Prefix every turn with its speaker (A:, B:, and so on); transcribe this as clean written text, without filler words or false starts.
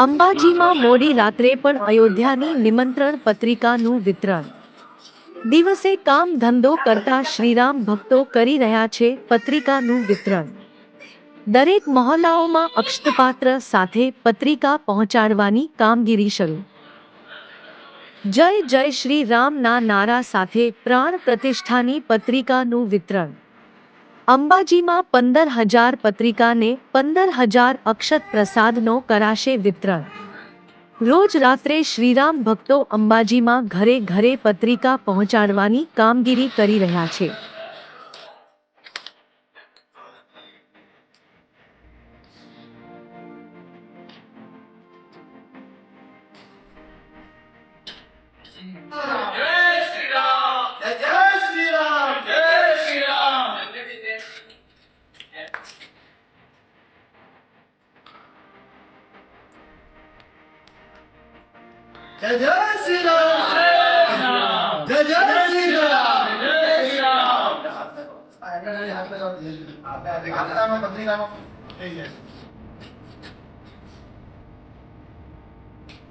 A: અંબાજીમાં મોડી રાત્રે પણ અયોધ્યાની નિમંત્રણ પત્રિકાનું વિતરણ. દિવસે કામ ધંધો કરતા શ્રીરામ ભક્તો કરી રહ્યા છે પત્રિકાનું વિતરણ. દરેક મહોલ્લાઓમાં અક્ષતપાત્ર સાથે પત્રિકા પહોંચાડવાની કામગીરી શરૂ. જય જય શ્રી રામના નારા સાથે પ્રાણ પ્રતિષ્ઠાની પત્રિકાનું વિતરણ. અંબાજીમાં 15,000 પત્રિકાને 15,000 અક્ષત પ્રસાદનો કરાશે વિતરણ. રોજ રાત્રે શ્રીરામ ભક્તો અંબાજીમાં ઘરે ઘરે પત્રિકા પહોંચાડવાની કામગીરી કરી રહ્યા છે.
B: जय श्री राम जय श्री राम जय श्री राम जय जय श्री राम जय जय श्री राम जय श्री राम पत्रिका